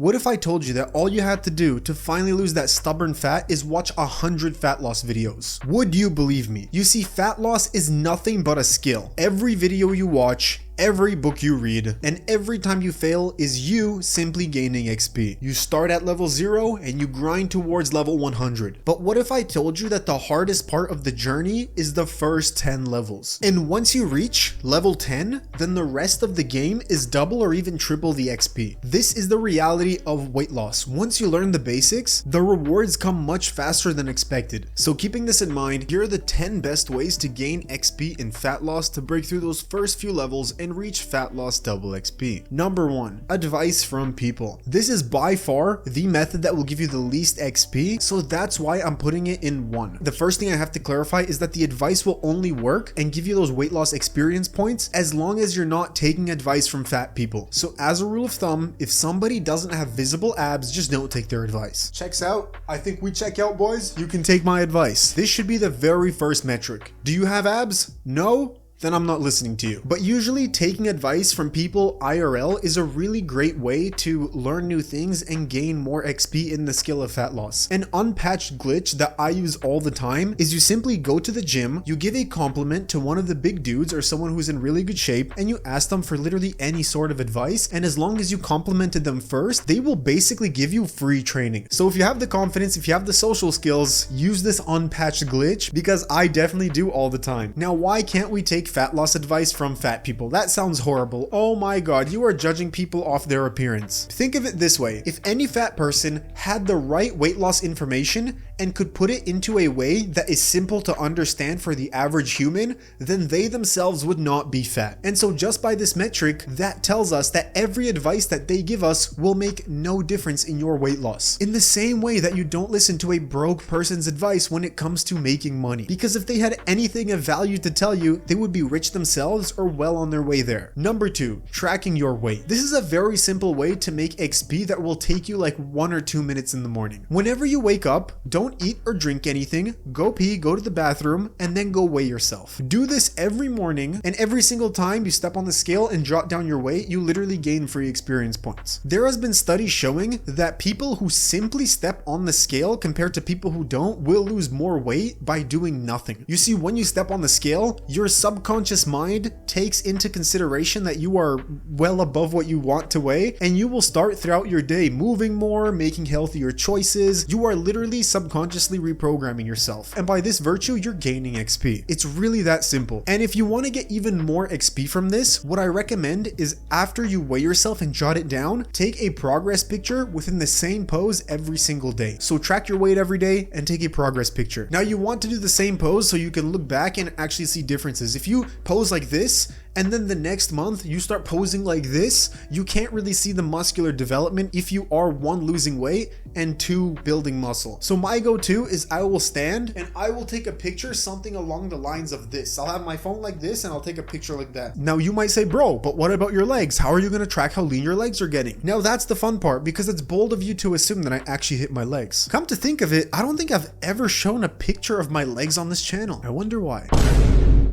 What if I told you that all you had to do to finally lose that stubborn fat is watch 100 fat loss videos? Would you believe me? You see, fat loss is nothing but a skill. Every video you watch, every book you read, and every time you fail is you simply gaining XP. You start at level 0 and you grind towards level 100. But what if I told you that the hardest part of the journey is the first 10 levels? And once you reach level 10, then the rest of the game is double or even triple the XP. This is the reality of weight loss. Once you learn the basics, the rewards come much faster than expected. So keeping this in mind, here are the 10 best ways to gain XP in fat loss to break through those first few levels and reach fat loss double XP. Number 1, advice from people. This is by far the method that will give you the least XP, so that's why I'm putting it in 1. The first thing I have to clarify is that the advice will only work and give you those weight loss experience points as long as you're not taking advice from fat people. So as a rule of thumb, if somebody doesn't have visible abs, just don't take their advice. Checks out? I think we check out, boys. You can take my advice. This should be the very first metric. Do you have abs? No? Then I'm not listening to you. But usually taking advice from people IRL is a really great way to learn new things and gain more XP in the skill of fat loss. An unpatched glitch that I use all the time is you simply go to the gym, you give a compliment to one of the big dudes or someone who's in really good shape, and you ask them for literally any sort of advice, and as long as you complimented them first, they will basically give you free training. So if you have the confidence, if you have the social skills, use this unpatched glitch, because I definitely do all the time. Now, why can't we take fat loss advice from fat people? That sounds horrible. Oh my god, you are judging people off their appearance. Think of it this way. If any fat person had the right weight loss information and could put it into a way that is simple to understand for the average human, then they themselves would not be fat. And so just by this metric, that tells us that every advice that they give us will make no difference in your weight loss. In the same way that you don't listen to a broke person's advice when it comes to making money. Because if they had anything of value to tell you, they would be rich themselves or well on their way there. Number 2, tracking your weight. This is a very simple way to make XP that will take you like 1 or 2 minutes in the morning. Whenever you wake up, don't eat or drink anything, go pee, go to the bathroom, and then go weigh yourself. Do this every morning, and every single time you step on the scale and jot down your weight, you literally gain free experience points. There has been studies showing that people who simply step on the scale compared to people who don't will lose more weight by doing nothing. You see, when you step on the scale, your subconscious mind takes into consideration that you are well above what you want to weigh, and you will start throughout your day moving more, making healthier choices. You are literally subconsciously reprogramming yourself, and by this virtue, you're gaining XP. It's really that simple. And if you want to get even more XP from this, what I recommend is after you weigh yourself and jot it down, take a progress picture within the same pose every single day. So track your weight every day and take a progress picture. Now you want to do the same pose so you can look back and actually see differences. If you pose like this, and then the next month you start posing like this, you can't really see the muscular development if you are 1, losing weight, and 2, building muscle. So my go-to is I will stand and I will take a picture something along the lines of this. I'll have my phone like this and I'll take a picture like that. Now you might say, bro, but what about your legs? How are you going to track how lean your legs are getting? Now that's the fun part, because it's bold of you to assume that I actually hit my legs. Come to think of it, I don't think I've ever shown a picture of my legs on this channel. I wonder why.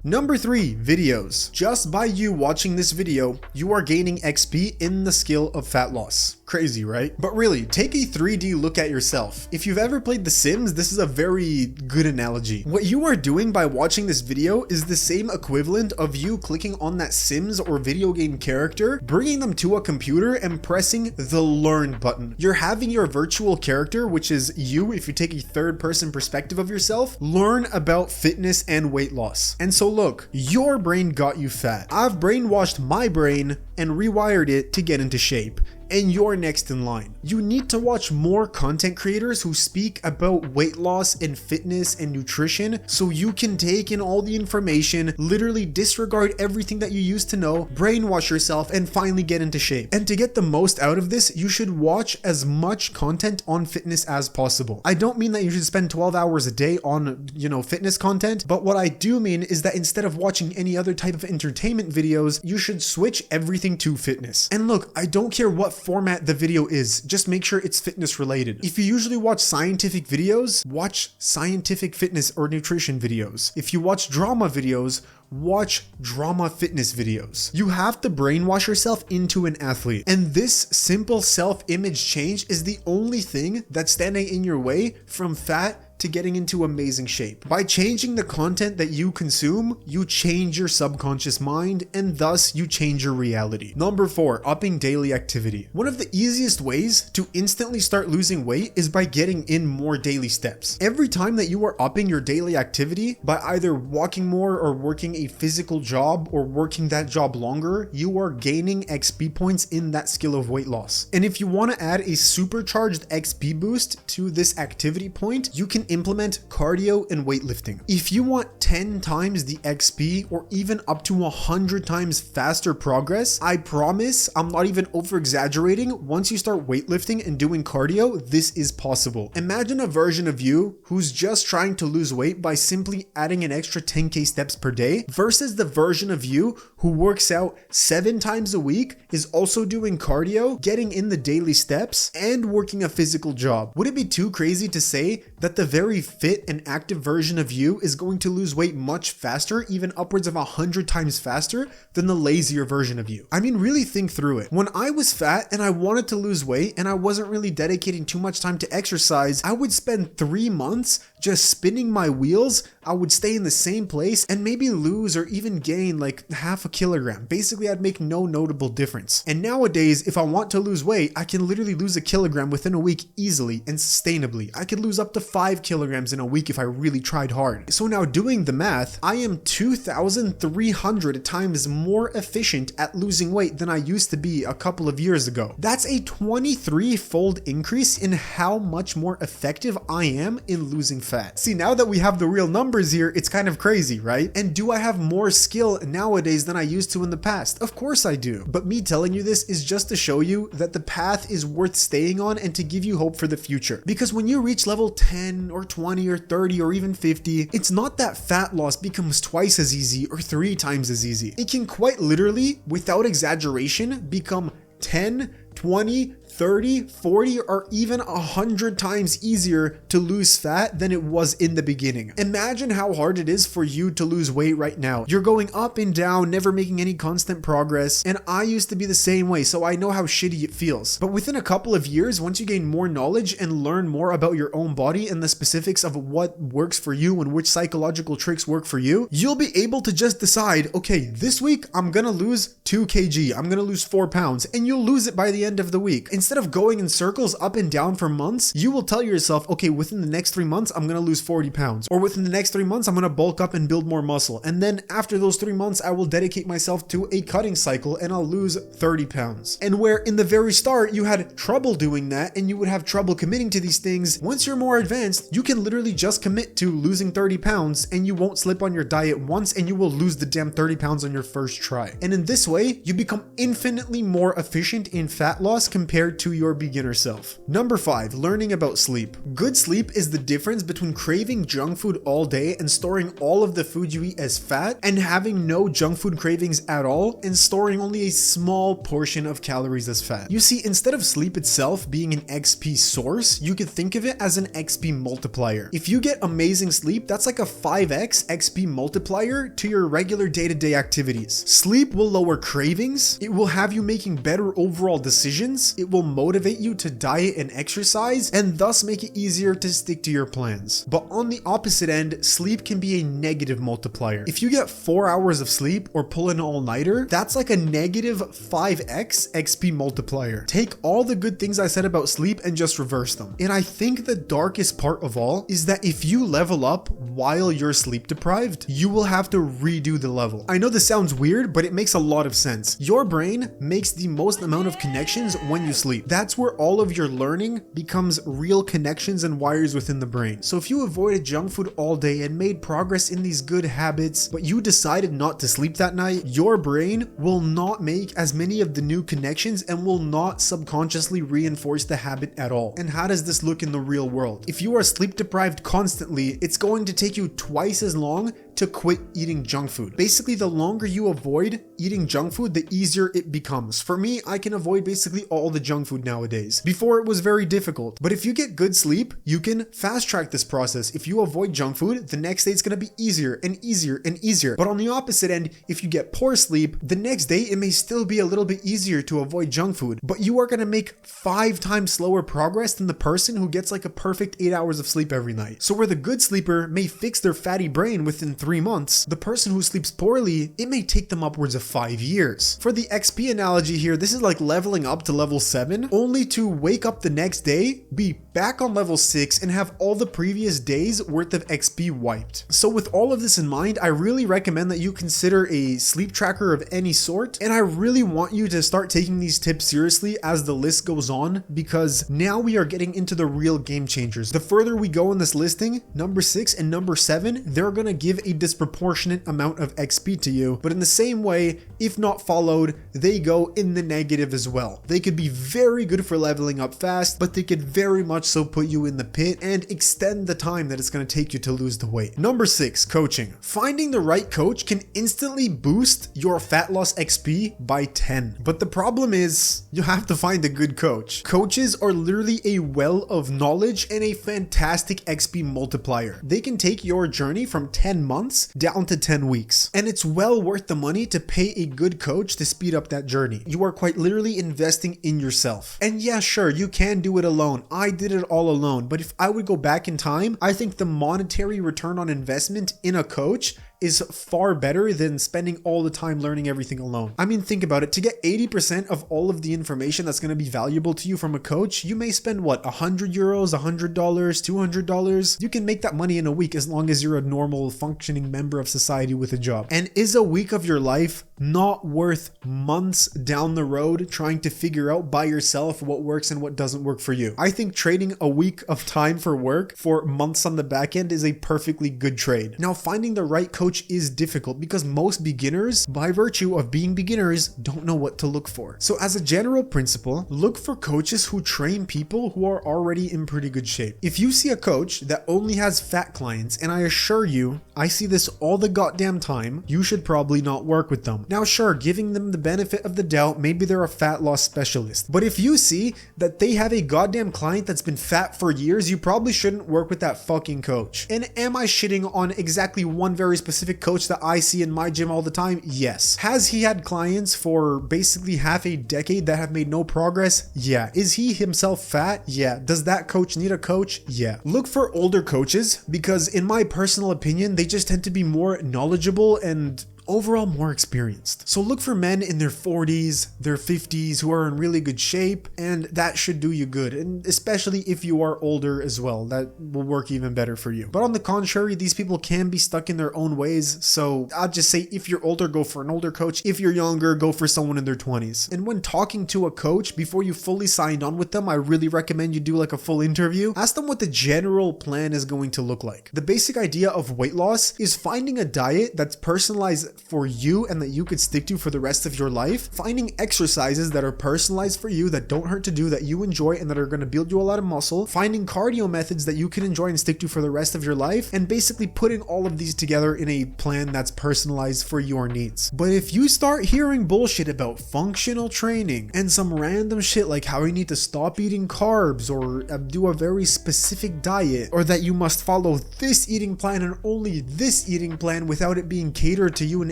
Number 3, videos. Just by you watching this video, you are gaining XP in the skill of fat loss. Crazy, right? But really, take a 3D look at yourself. If you've ever played The Sims, this is a very good analogy. What you are doing by watching this video is the same equivalent of you clicking on that Sims or video game character, bringing them to a computer and pressing the learn button. You're having your virtual character, which is you, if you take a third-person perspective of yourself, learn about fitness and weight loss. And so look, your brain got you fat. I've brainwashed my brain and rewired it to get into shape. And you're next in line. You need to watch more content creators who speak about weight loss and fitness and nutrition so you can take in all the information, literally disregard everything that you used to know, brainwash yourself, and finally get into shape. And to get the most out of this, you should watch as much content on fitness as possible. I don't mean that you should spend 12 hours a day on, fitness content, but what I do mean is that instead of watching any other type of entertainment videos, you should switch everything to fitness. And look, I don't care what format the video is. Just make sure it's fitness related. If you usually watch scientific videos, watch scientific fitness or nutrition videos. If you watch drama videos, watch drama fitness videos. You have to brainwash yourself into an athlete. And this simple self-image change is the only thing that's standing in your way from fat to getting into amazing shape. By changing the content that you consume, you change your subconscious mind and thus you change your reality. Number 4, upping daily activity. One of the easiest ways to instantly start losing weight is by getting in more daily steps. Every time that you are upping your daily activity by either walking more or working a physical job or working that job longer, you are gaining XP points in that skill of weight loss. And if you want to add a supercharged XP boost to this activity point, you can implement cardio and weightlifting. If you want 10 times the XP or even up to 100 times faster progress, I promise I'm not even over exaggerating. Once you start weightlifting and doing cardio, this is possible. Imagine a version of you who's just trying to lose weight by simply adding an extra 10k steps per day versus the version of you who works out 7 times a week, is also doing cardio, getting in the daily steps, and working a physical job. Would it be too crazy to say that the very fit and active version of you is going to lose weight much faster, even upwards of 100 times faster than the lazier version of you? I mean, really think through it. When I was fat and I wanted to lose weight and I wasn't really dedicating too much time to exercise, I would spend 3 months just spinning my wheels. I would stay in the same place and maybe lose or even gain like half a kilogram. Basically, I'd make no notable difference. And nowadays, if I want to lose weight, I can literally lose a kilogram within a week easily and sustainably. I could lose up to 5 kilograms in a week if I really tried hard. So now doing the math, I am 2,300 times more efficient at losing weight than I used to be a couple of years ago. That's a 23-fold increase in how much more effective I am in losing fat. See, now that we have the real numbers here, it's kind of crazy, right? And do I have more skill nowadays than I used to in the past? Of course I do. But me telling you this is just to show you that the path is worth staying on and to give you hope for the future. Because when you reach level 10 or 20 or 30 or even 50, it's not that fat loss becomes twice as easy or 3 times as easy. It can quite literally, without exaggeration, become 10, 20, 30, 40, or even 100 times easier to lose fat than it was in the beginning. Imagine how hard it is for you to lose weight right now. You're going up and down, never making any constant progress, and I used to be the same way, so I know how shitty it feels. But within a couple of years, once you gain more knowledge and learn more about your own body and the specifics of what works for you and which psychological tricks work for you, you'll be able to just decide, okay, this week I'm gonna lose 2 kg, I'm gonna lose 4 pounds, and you'll lose it by the end of the week. Instead of going in circles up and down for months, you will tell yourself, okay, within the next 3 months, I'm going to lose 40 pounds. Or within the next 3 months, I'm going to bulk up and build more muscle. And then after those 3 months, I will dedicate myself to a cutting cycle and I'll lose 30 pounds. And where in the very start, you had trouble doing that and you would have trouble committing to these things, once you're more advanced, you can literally just commit to losing 30 pounds and you won't slip on your diet once and you will lose the damn 30 pounds on your first try. And in this way, you become infinitely more efficient in fat loss compared to your beginner self. Number 5, learning about sleep. Good sleep is the difference between craving junk food all day and storing all of the food you eat as fat and having no junk food cravings at all and storing only a small portion of calories as fat. You see, instead of sleep itself being an XP source, you could think of it as an XP multiplier. If you get amazing sleep, that's like a 5x XP multiplier to your regular day-to-day activities. Sleep will lower cravings, it will have you making better overall decisions, it will motivate you to diet and exercise, and thus make it easier to stick to your plans. But on the opposite end, sleep can be a negative multiplier. If you get 4 hours of sleep or pull an all-nighter, that's like a negative 5x XP multiplier. Take all the good things I said about sleep and just reverse them. And I think the darkest part of all is that if you level up while you're sleep deprived, you will have to redo the level. I know this sounds weird, but it makes a lot of sense. Your brain makes the most amount of connections when you sleep. That's where all of your learning becomes real connections and wires within the brain. So if you avoided junk food all day and made progress in these good habits, but you decided not to sleep that night, your brain will not make as many of the new connections and will not subconsciously reinforce the habit at all. And how does this look in the real world? If you are sleep deprived constantly, it's going to take you twice as long to quit eating junk food. Basically, the longer you avoid eating junk food, the easier it becomes. For me, I can avoid basically all the junk food nowadays. Before, it was very difficult, but if you get good sleep, you can fast track this process. If you avoid junk food, the next day it's going to be easier and easier and easier. But on the opposite end, if you get poor sleep, the next day it may still be a little bit easier to avoid junk food, but you are going to make 5 times slower progress than the person who gets like a perfect 8 hours of sleep every night. So where the good sleeper may fix their fatty brain within 3 months, the person who sleeps poorly, it may take them upwards of 5 years. For the XP analogy here, this is like leveling up to level 7, only to wake up the next day, be back on level 6, and have all the previous days worth of XP wiped. So with all of this in mind, I really recommend that you consider a sleep tracker of any sort, and I really want you to start taking these tips seriously as the list goes on, because now we are getting into the real game changers. The further we go in this listing, number 6 and number 7, they're gonna give a disproportionate amount of XP to you, but in the same way, if not followed, they go in the negative as well. They could be very good for leveling up fast, but they could very much so put you in the pit and extend the time that it's going to take you to lose the weight. Number 6, coaching. Finding the right coach can instantly boost your fat loss XP by 10. But the problem is, you have to find a good coach. Coaches are literally a well of knowledge and a fantastic XP multiplier. They can take your journey from 10 months down to 10 weeks. And it's well worth the money to pay a good coach to speed up that journey. You are quite literally investing in yourself. And yeah, sure, you can do it alone. I did it all alone, but if I would go back in time, I think the monetary return on investment in a coach is far better than spending all the time learning everything alone. I mean, think about it. To get 80% of all of the information that's going to be valuable to you from a coach, you may spend what, 100 euros, $100, $200? You can make that money in a week as long as you're a normal functioning member of society with a job. And is a week of your life not worth months down the road trying to figure out by yourself what works and what doesn't work for you? I think trading a week of time for work for months on the back end is a perfectly good trade. Now, finding the right coach is difficult because most beginners, by virtue of being beginners, don't know what to look for. So as a general principle, look for coaches who train people who are already in pretty good shape. If you see a coach that only has fat clients, and I assure you, I see this all the goddamn time, you should probably not work with them. Now sure, giving them the benefit of the doubt, maybe they're a fat loss specialist. But if you see that they have a goddamn client that's been fat for years, you probably shouldn't work with that fucking coach. And am I shitting on exactly one very specific coach that I see in my gym all the time? Yes. Has he had clients for basically half a decade that have made no progress? Yeah. Is he himself fat? Yeah. Does that coach need a coach? Yeah. Look for older coaches because in my personal opinion, they just tend to be more knowledgeable and overall more experienced. So look for men in their 40s, their 50s who are in really good shape, and that should do you good. And especially if you are older as well, that will work even better for you. But on the contrary, these people can be stuck in their own ways. So I'll just say if you're older, go for an older coach. If you're younger, go for someone in their 20s. And when talking to a coach, before you fully sign on with them, I really recommend you do like a full interview. Ask them what the general plan is going to look like. The basic idea of weight loss is finding a diet that's personalized for you and that you could stick to for the rest of your life, finding exercises that are personalized for you, that don't hurt to do, that you enjoy and that are going to build you a lot of muscle, finding cardio methods that you can enjoy and stick to for the rest of your life, and basically putting all of these together in a plan that's personalized for your needs. But if you start hearing bullshit about functional training and some random shit like how you need to stop eating carbs or do a very specific diet, or that you must follow this eating plan and only this eating plan without it being catered to you in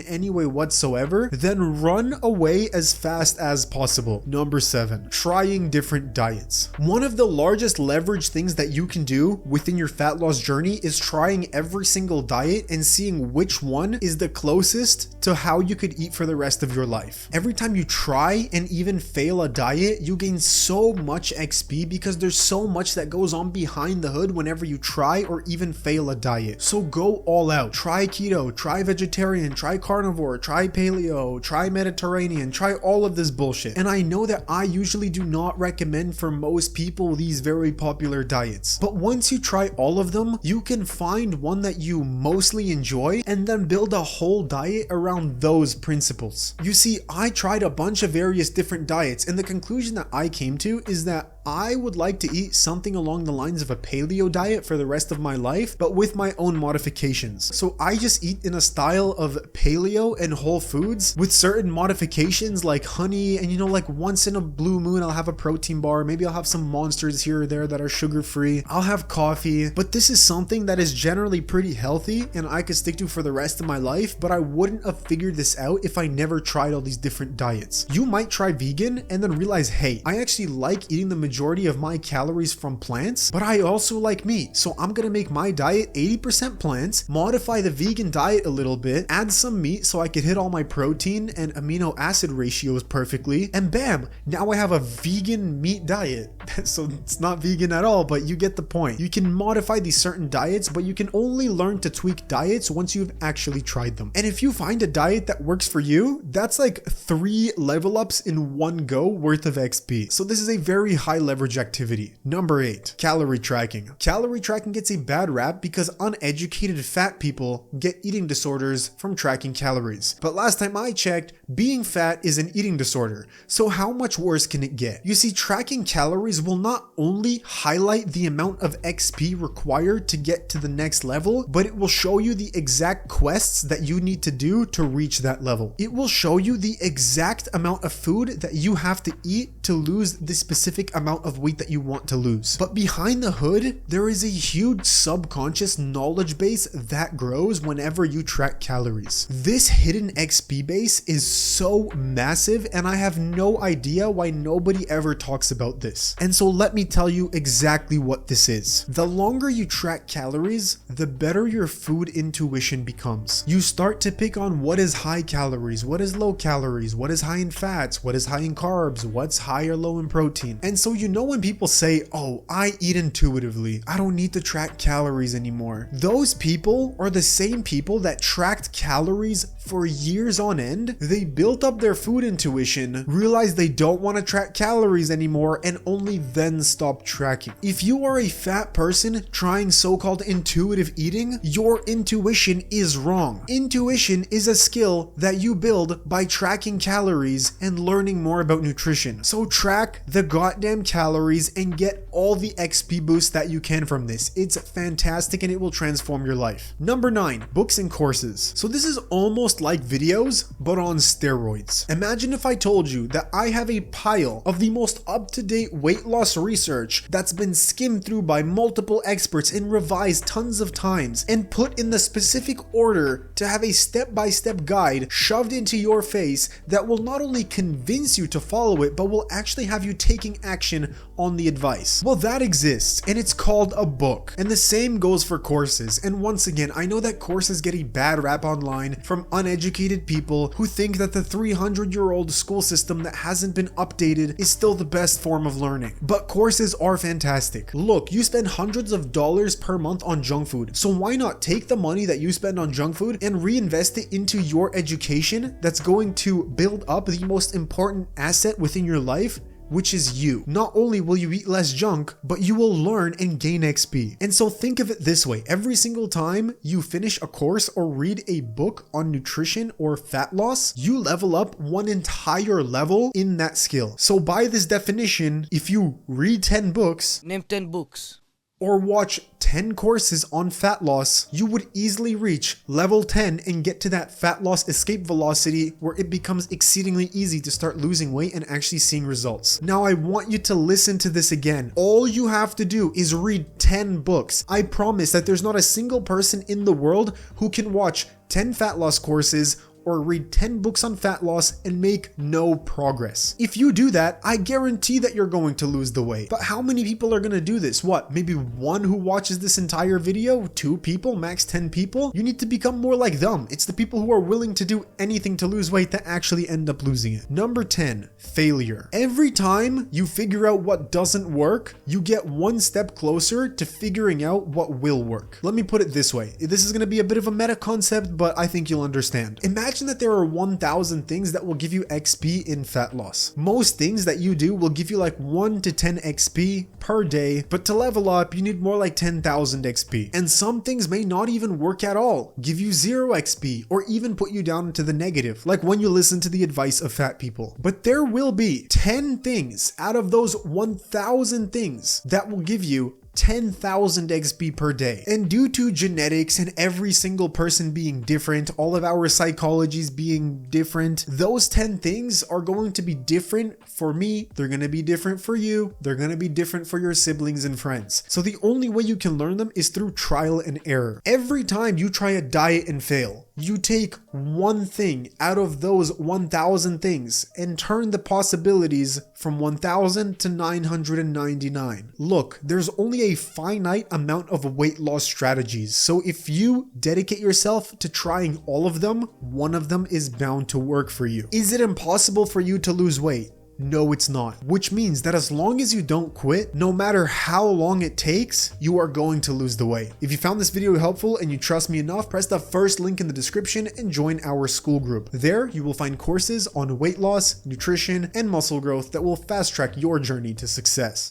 any way whatsoever, then run away as fast as possible. Number 7, trying different diets. One of the largest leverage things that you can do within your fat loss journey is trying every single diet and seeing which one is the closest to how you could eat for the rest of your life. Every time you try and even fail a diet, you gain so much XP because there's so much that goes on behind the hood whenever you try or even fail a diet. So go all out. Try keto, try vegetarian, try carnivore, try paleo, try Mediterranean, try all of this bullshit. And I know that I usually do not recommend for most people these very popular diets, but once you try all of them, you can find one that you mostly enjoy and then build a whole diet around those principles. You see, I tried a bunch of various different diets and the conclusion that I came to is that I would like to eat something along the lines of a paleo diet for the rest of my life, but with my own modifications. So I just eat in a style of paleo and whole foods with certain modifications like honey, and like once in a blue moon I'll have a protein bar, maybe I'll have some Monsters here or there that are sugar free, I'll have coffee, but this is something that is generally pretty healthy and I could stick to for the rest of my life, but I wouldn't have figured this out if I never tried all these different diets. You might try vegan and then realize, hey, I actually like eating the majority of my calories from plants, but I also like meat, so I'm gonna make my diet 80% plants, modify the vegan diet a little bit, add some meat so I could hit all my protein and amino acid ratios perfectly, and bam, now I have a vegan meat diet. So it's not vegan at all, but you get the point. You can modify these certain diets, but you can only learn to tweak diets once you've actually tried them. And if you find a diet that works for you, that's like 3 level ups in one go worth of XP. So this is a very high leverage activity. Number 8, calorie tracking. Calorie tracking gets a bad rap because uneducated fat people get eating disorders from tracking calories. But last time I checked, being fat is an eating disorder. So how much worse can it get? You see, tracking calories will not only highlight the amount of XP required to get to the next level, but it will show you the exact quests that you need to do to reach that level. It will show you the exact amount of food that you have to eat to lose the specific amount of weight that you want to lose. But behind the hood, there is a huge subconscious knowledge base that grows whenever you track calories. This hidden XP base is so massive, and I have no idea why nobody ever talks about this. And so let me tell you exactly what this is. The longer you track calories, the better your food intuition becomes. You start to pick on what is high calories, what is low calories, what is high in fats, what is high in carbs, what's high or low in protein. And so when people say, oh, I eat intuitively, I don't need to track calories anymore. Those people are the same people that tracked calories for years on end. They built up their food intuition, realized they don't want to track calories anymore, and only then stopped tracking. If you are a fat person trying so-called intuitive eating, your intuition is wrong. Intuition is a skill that you build by tracking calories and learning more about nutrition. So track the goddamn calories and get all the XP boost that you can from this. It's fantastic and it will transform your life. Number 9, books and courses. So this is almost like videos, but on steroids. Imagine if I told you that I have a pile of the most up-to-date weight loss research that's been skimmed through by multiple experts and revised tons of times and put in the specific order to have a step-by-step guide shoved into your face that will not only convince you to follow it, but will actually have you taking action on the advice. Well, that exists, and it's called a book. And the same goes for courses. And once again, I know that courses get a bad rap online from uneducated people who think that the 300-year-old school system that hasn't been updated is still the best form of learning. But courses are fantastic. Look, you spend hundreds of dollars per month on junk food. So why not take the money that you spend on junk food and reinvest it into your education that's going to build up the most important asset within your life, which is you. Not only will you eat less junk, but you will learn and gain XP. And so think of it this way. Every single time you finish a course or read a book on nutrition or fat loss, you level up one entire level in that skill. So by this definition, if you read 10 books, name 10 books, or watch 10 courses on fat loss, you would easily reach level 10 and get to that fat loss escape velocity where it becomes exceedingly easy to start losing weight and actually seeing results. Now I want you to listen to this again. All you have to do is read 10 books. I promise that there's not a single person in the world who can watch 10 fat loss courses or read 10 books on fat loss and make no progress. If you do that, I guarantee that you're going to lose the weight. But how many people are going to do this? What, maybe one who watches this entire video? 2 people? Max 10 people? You need to become more like them. It's the people who are willing to do anything to lose weight that actually end up losing it. Number 10, failure. Every time you figure out what doesn't work, you get one step closer to figuring out what will work. Let me put it this way. This is going to be a bit of a meta concept, but I think you'll understand. Imagine mentioned that there are 1,000 things that will give you XP in fat loss. Most things that you do will give you like 1 to 10 XP per day, but to level up, you need more like 10,000 XP. And some things may not even work at all, give you 0 XP, or even put you down into the negative, like when you listen to the advice of fat people. But there will be 10 things out of those 1,000 things that will give you 10,000 XP per day. And due to genetics and every single person being different, all of our psychologies being different, those 10 things are going to be different for me, they're going to be different for you, they're going to be different for your siblings and friends. So the only way you can learn them is through trial and error. Every time you try a diet and fail, you take one thing out of those 1,000 things and turn the possibilities from 1,000 to 999. Look, there's only a finite amount of weight loss strategies, so if you dedicate yourself to trying all of them, one of them is bound to work for you. Is it impossible for you to lose weight? No, it's not. Which means that as long as you don't quit, no matter how long it takes, you are going to lose the weight. If you found this video helpful and you trust me enough, press the first link in the description and join our school group. There, you will find courses on weight loss, nutrition, and muscle growth that will fast track your journey to success.